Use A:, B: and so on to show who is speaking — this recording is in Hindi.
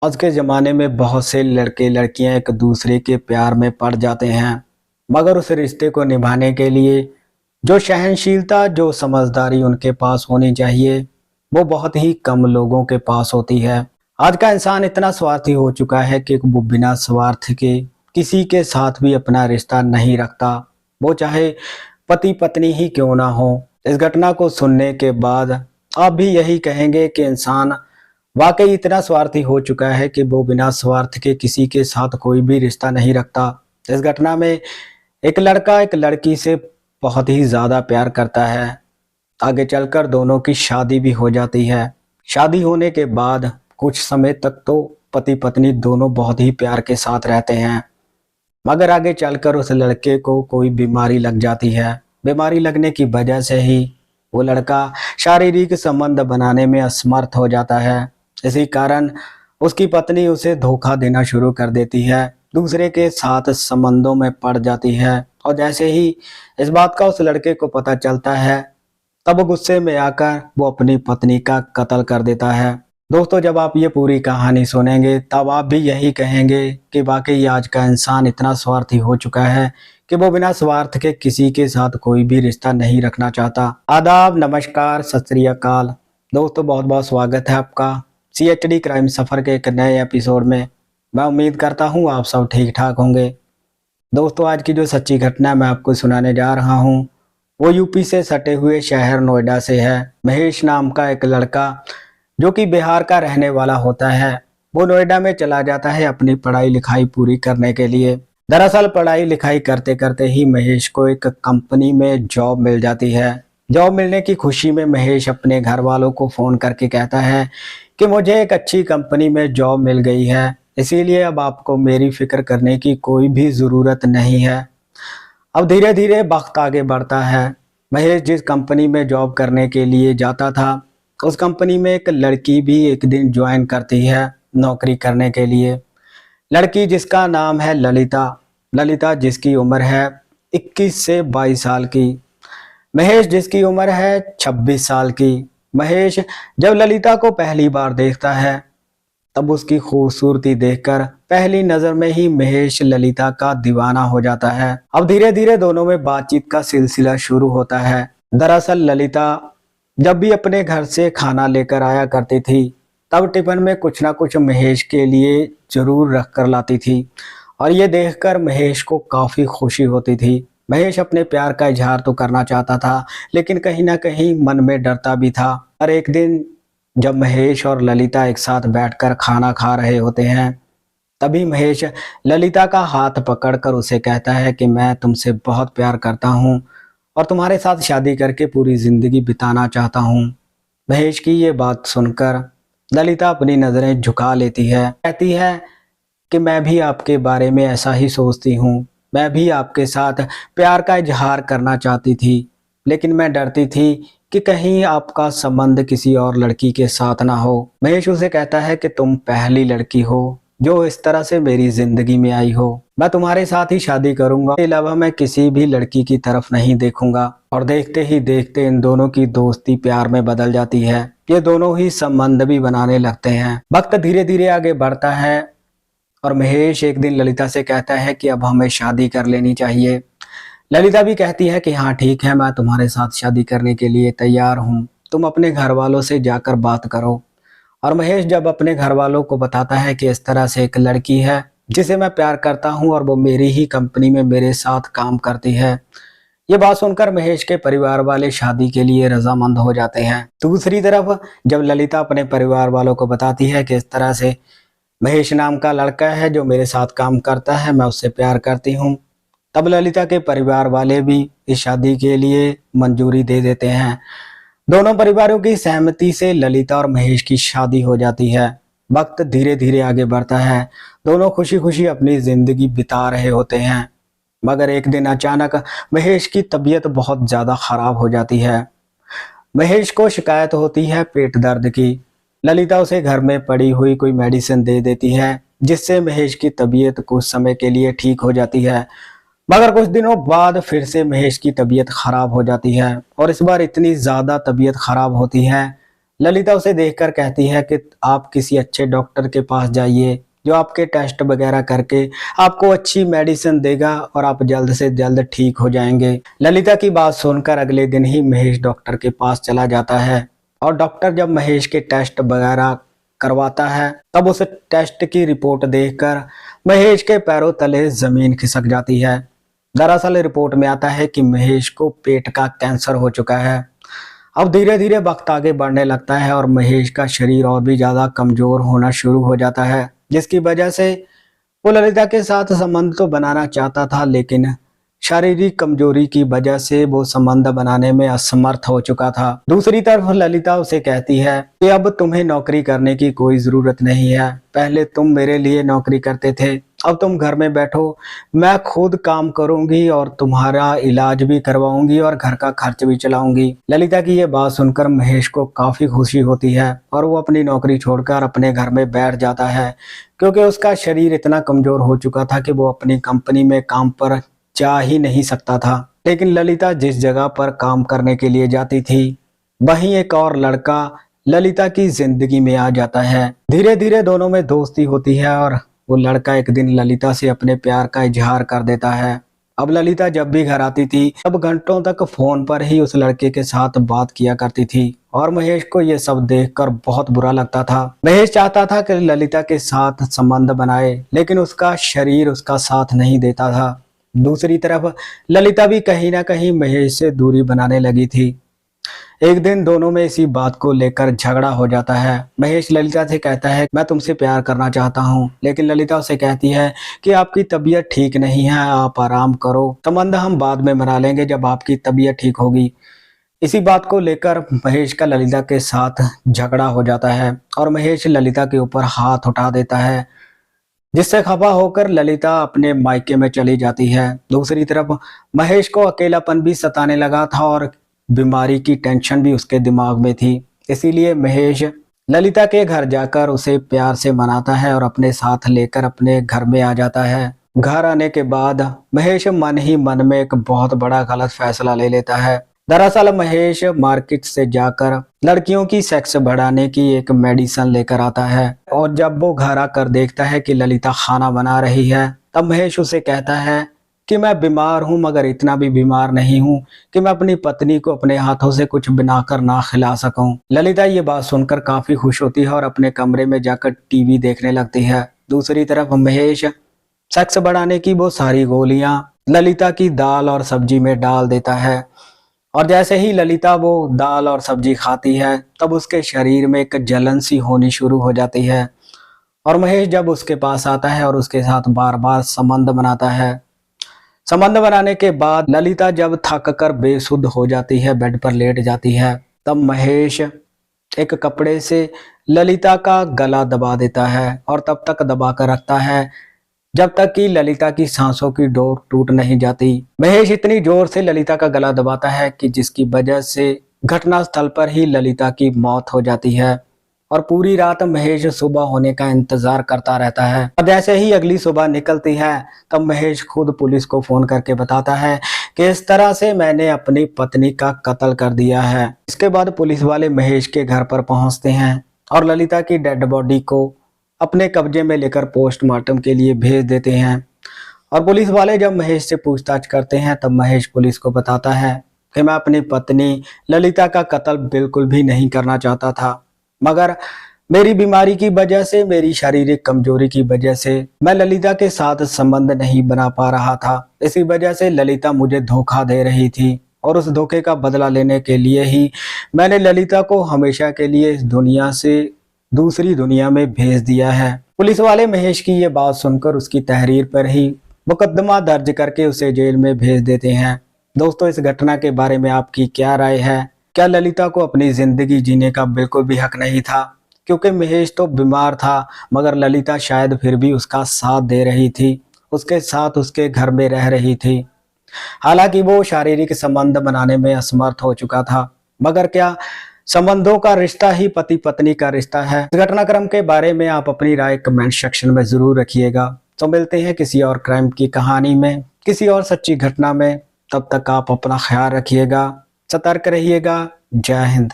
A: आज के ज़माने में बहुत से लड़के लड़कियां एक दूसरे के प्यार में पड़ जाते हैं, मगर उस रिश्ते को निभाने के लिए जो सहनशीलता, जो समझदारी उनके पास होनी चाहिए, वो बहुत ही कम लोगों के पास होती है। आज का इंसान इतना स्वार्थी हो चुका है कि वो बिना स्वार्थ के किसी के साथ भी अपना रिश्ता नहीं रखता, वो चाहे पति पत्नी ही क्यों ना हो। इस घटना को सुनने के बाद आप भी यही कहेंगे कि इंसान वाकई इतना स्वार्थी हो चुका है कि वो बिना स्वार्थ के किसी के साथ कोई भी रिश्ता नहीं रखता। इस घटना में एक लड़का एक लड़की से बहुत ही ज़्यादा प्यार करता है। आगे चलकर दोनों की शादी भी हो जाती है। शादी होने के बाद कुछ समय तक तो पति पत्नी दोनों बहुत ही प्यार के साथ रहते हैं, मगर आगे चलकर उस लड़के को कोई बीमारी लग जाती है। बीमारी लगने की वजह से ही वो लड़का शारीरिक संबंध बनाने में असमर्थ हो जाता है। इसी कारण उसकी पत्नी उसे धोखा देना शुरू कर देती है, दूसरे के साथ संबंधों में पड़ जाती है। और जैसे ही इस बात का उस लड़के को पता चलता है, तब गुस्से में आकर वो अपनी पत्नी का कत्ल कर देता है। दोस्तों, जब आप ये पूरी कहानी सुनेंगे तब आप भी यही कहेंगे कि वाकई आज का इंसान इतना स्वार्थी हो चुका है कि वो बिना स्वार्थ के किसी के साथ कोई भी रिश्ता नहीं रखना चाहता। आदाब, नमस्कार, सत श्री अकाल। दोस्तों, बहुत बहुत स्वागत है आपका CHD क्राइम सफ़र के एक नए एपिसोड में। मैं उम्मीद करता हूँ आप सब ठीक ठाक होंगे। दोस्तों, आज की जो सच्ची घटना मैं आपको सुनाने जा रहा हूँ वो यूपी से सटे हुए शहर नोएडा से है। महेश नाम का एक लड़का जो कि बिहार का रहने वाला होता है, वो नोएडा में चला जाता है अपनी पढ़ाई लिखाई पूरी करने के लिए। दरअसल पढ़ाई लिखाई करते करते ही महेश को एक कंपनी में जॉब मिल जाती है। जॉब मिलने की खुशी में महेश अपने घर वालों को फ़ोन करके कहता है कि मुझे एक अच्छी कंपनी में जॉब मिल गई है, इसीलिए अब आपको मेरी फ़िक्र करने की कोई भी ज़रूरत नहीं है। अब धीरे धीरे वक्त आगे बढ़ता है। महेश जिस कंपनी में जॉब करने के लिए जाता था, उस कंपनी में एक लड़की भी एक दिन ज्वाइन करती है नौकरी करने के लिए। लड़की जिसका नाम है ललिता। ललिता जिसकी उम्र है 21 से 22 साल की। महेश जिसकी उम्र है 26 साल की। महेश जब ललिता को पहली बार देखता है, तब उसकी खूबसूरती देखकर पहली नजर में ही महेश ललिता का दीवाना हो जाता है। अब धीरे धीरे दोनों में बातचीत का सिलसिला शुरू होता है। दरअसल ललिता जब भी अपने घर से खाना लेकर आया करती थी, तब टिफिन में कुछ ना कुछ महेश के लिए जरूर रख कर लाती थी, और ये देखकर महेश को काफी खुशी होती थी। महेश अपने प्यार का इजहार तो करना चाहता था, लेकिन कहीं ना कहीं मन में डरता भी था। और एक दिन जब महेश और ललिता एक साथ बैठकर खाना खा रहे होते हैं, तभी महेश ललिता का हाथ पकड़कर उसे कहता है कि मैं तुमसे बहुत प्यार करता हूँ और तुम्हारे साथ शादी करके पूरी जिंदगी बिताना चाहता हूँ। महेश की ये बात सुनकर ललिता अपनी नज़रें झुका लेती है, कहती है कि मैं भी आपके बारे में ऐसा ही सोचती हूँ। मैं भी आपके साथ प्यार का इजहार करना चाहती थी, लेकिन मैं डरती थी कि कहीं आपका संबंध किसी और लड़की के साथ ना हो। महेश उसे कहता है कि तुम पहली लड़की हो जो इस तरह से मेरी जिंदगी में आई हो। मैं तुम्हारे साथ ही शादी करूंगा, इसके अलावा मैं किसी भी लड़की की तरफ नहीं देखूंगा। और देखते ही देखते इन दोनों की दोस्ती प्यार में बदल जाती है। ये दोनों ही संबंध भी बनाने लगते हैं। वक्त धीरे धीरे आगे बढ़ता है और महेश एक दिन ललिता से कहता है कि अब हमें शादी कर लेनी चाहिए। ललिता भी कहती है कि हाँ ठीक है, मैं तुम्हारे साथ शादी करने के लिए तैयार हूँ, तुम अपने घर वालों से जाकर बात करो। और महेश जब अपने घर वालों को बताता है कि इस तरह से एक लड़की है जिसे मैं प्यार करता हूँ और वो मेरी ही कंपनी में मेरे साथ काम करती है, ये बात सुनकर महेश के परिवार वाले शादी के लिए रजामंद हो जाते हैं। दूसरी तरफ जब ललिता अपने परिवार वालों को बताती है कि इस तरह से महेश नाम का लड़का है जो मेरे साथ काम करता है, मैं उससे प्यार करती हूँ, तब ललिता के परिवार वाले भी इस शादी के लिए मंजूरी दे देते हैं। दोनों परिवारों की सहमति से ललिता और महेश की शादी हो जाती है। वक्त धीरे धीरे आगे बढ़ता है। दोनों खुशी खुशी अपनी जिंदगी बिता रहे होते हैं, मगर एक दिन अचानक महेश की तबीयत बहुत ज़्यादा खराब हो जाती है। महेश को शिकायत होती है पेट दर्द की। ललिता उसे घर में पड़ी हुई कोई मेडिसिन दे देती है, जिससे महेश की तबीयत कुछ समय के लिए ठीक हो जाती है। मगर कुछ दिनों बाद फिर से महेश की तबीयत खराब हो जाती है, और इस बार इतनी ज़्यादा तबीयत खराब होती है ललिता उसे देखकर कहती है कि आप किसी अच्छे डॉक्टर के पास जाइए जो आपके टेस्ट वगैरह करके आपको अच्छी मेडिसिन देगा और आप जल्द से जल्द ठीक हो जाएंगे। ललिता की बात सुनकर अगले दिन ही महेश डॉक्टर के पास चला जाता है और डॉक्टर जब महेश के टेस्ट वगैरह करवाता है तब उस टेस्ट की रिपोर्ट देखकर महेश के पैरों तले जमीन खिसक जाती है। दरअसल रिपोर्ट में आता है कि महेश को पेट का कैंसर हो चुका है। अब धीरे धीरे वक्त आगे बढ़ने लगता है और महेश का शरीर और भी ज्यादा कमजोर होना शुरू हो जाता है, जिसकी वजह से वो ललिता के साथ संबंध तो बनाना चाहता था, लेकिन शारीरिक कमजोरी की वजह से वो संबंध बनाने में असमर्थ हो चुका था। दूसरी तरफ ललिता उसे कहती है कि अब तुम्हें नौकरी करने की कोई जरूरत नहीं है, पहले तुम मेरे लिए नौकरी करते थे, अब तुम घर में बैठो, मैं खुद काम करूंगी और तुम्हारा इलाज भी करवाऊंगी और घर का खर्च भी चलाऊंगी। ललिता की ये बात सुनकर महेश को काफी खुशी होती है और वो अपनी नौकरी छोड़कर अपने घर में बैठ जाता है, क्योंकि उसका शरीर इतना कमजोर हो चुका था कि वो अपनी कंपनी में काम पर जा ही नहीं सकता था। लेकिन ललिता जिस जगह पर काम करने के लिए जाती थी वहीं एक और लड़का ललिता की जिंदगी में आ जाता है। धीरे धीरे दोनों में दोस्ती होती है और वो लड़का एक दिन ललिता से अपने प्यार का इजहार कर देता है। अब ललिता जब भी घर आती थी तब घंटों तक फोन पर ही उस लड़के के साथ बात किया करती थी और महेश को ये सब देखकर बहुत बुरा लगता था। महेश चाहता था कि ललिता के साथ संबंध बनाए, लेकिन उसका शरीर उसका साथ नहीं देता था। दूसरी तरफ ललिता भी कहीं ना कहीं महेश से दूरी बनाने लगी थी। एक दिन दोनों में इसी बात को लेकर झगड़ा हो जाता है। महेश ललिता से कहता है मैं तुमसे प्यार करना चाहता हूँ, लेकिन ललिता उसे कहती है कि आपकी तबीयत ठीक नहीं है, आप आराम करो, संबंध हम बाद में बना लेंगे जब आपकी तबीयत ठीक होगी। इसी बात को लेकर महेश का ललिता के साथ झगड़ा हो जाता है और महेश ललिता के ऊपर हाथ उठा देता है, जिससे खफा होकर ललिता अपने मायके में चली जाती है। दूसरी तरफ महेश को अकेलापन भी सताने लगा था और बीमारी की टेंशन भी उसके दिमाग में थी। इसीलिए महेश ललिता के घर जाकर उसे प्यार से मनाता है और अपने साथ लेकर अपने घर में आ जाता है। घर आने के बाद महेश मन ही मन में एक बहुत बड़ा गलत फैसला ले लेता है। दरअसल महेश मार्केट से जाकर लड़कियों की सेक्स बढ़ाने की एक मेडिसिन लेकर आता है और जब वो घर आकर देखता है कि ललिता खाना बना रही है तब महेश उसे कहता है कि मैं बीमार हूं, मगर इतना भी बीमार नहीं हूं कि मैं अपनी पत्नी को अपने हाथों से कुछ बनाकर ना खिला सकूं। ललिता ये बात सुनकर काफी खुश होती है और अपने कमरे में जाकर टीवी देखने लगती है। दूसरी तरफ महेश सेक्स बढ़ाने की वो सारी गोलियां ललिता की दाल और सब्जी में डाल देता है और जैसे ही ललिता वो दाल और सब्जी खाती है तब उसके शरीर में एक जलन सी होनी शुरू हो जाती है और महेश जब उसके पास आता है और उसके साथ बार बार संबंध बनाता है। संबंध बनाने के बाद ललिता जब थक कर बेसुध हो जाती है, बेड पर लेट जाती है, तब महेश एक कपड़े से ललिता का गला दबा देता है और तब तक दबा कर रखता है जब तक कि ललिता की सांसों की डोर टूट नहीं जाती। महेश इतनी जोर से ललिता का गला दबाता है कि जिसकी वजह से घटना स्थल पर ही ललिता की मौत हो जाती है और पूरी रात महेश सुबह होने का इंतजार करता रहता है। और जैसे ही अगली सुबह निकलती है तब महेश खुद पुलिस को फोन करके बताता है कि इस तरह से मैंने अपनी पत्नी का कत्ल कर दिया है। इसके बाद पुलिस वाले महेश के घर पर पहुंचते हैं और ललिता की डेड बॉडी को अपने कब्जे में लेकर पोस्टमार्टम के लिए भेज देते हैं। और पुलिस वाले जब महेश से पूछताछ करते हैं तब महेश पुलिस को बताता है कि मैं अपनी पत्नी ललिता का कत्ल बिल्कुल भी नहीं करना चाहता था, मगर मेरी बीमारी की वजह से, मेरी शारीरिक कमजोरी की वजह से मैं ललिता के साथ संबंध नहीं बना पा रहा था। इसी वजह से ललिता मुझे धोखा दे रही थी और उस धोखे का बदला लेने के लिए ही मैंने ललिता को हमेशा के लिए इस दुनिया से दूसरी दुनिया में भेज दिया है। पुलिस वाले महेश की ये बात सुनकर उसकी तहरीर पर ही मुकदमा दर्ज करके उसे जेल में भेज देते हैं। दोस्तों, इस घटना के बारे में आपकी क्या राय है? क्या ललिता को अपनी जिंदगी जीने का बिल्कुल भी हक नहीं था? क्योंकि महेश तो बीमार था मगर ललिता शायद फिर भी उसका साथ दे रही थी, उसके साथ उसके घर में रह रही थी। हालांकि वो शारीरिक संबंध बनाने में असमर्थ हो चुका था, मगर क्या संबंधों का रिश्ता ही पति पत्नी का रिश्ता है? इस घटनाक्रम के बारे में आप अपनी राय कमेंट सेक्शन में जरूर रखिएगा। तो मिलते हैं किसी और क्राइम की कहानी में, किसी और सच्ची घटना में। तब तक आप अपना ख्याल रखिएगा, सतर्क रहिएगा। जय हिंद।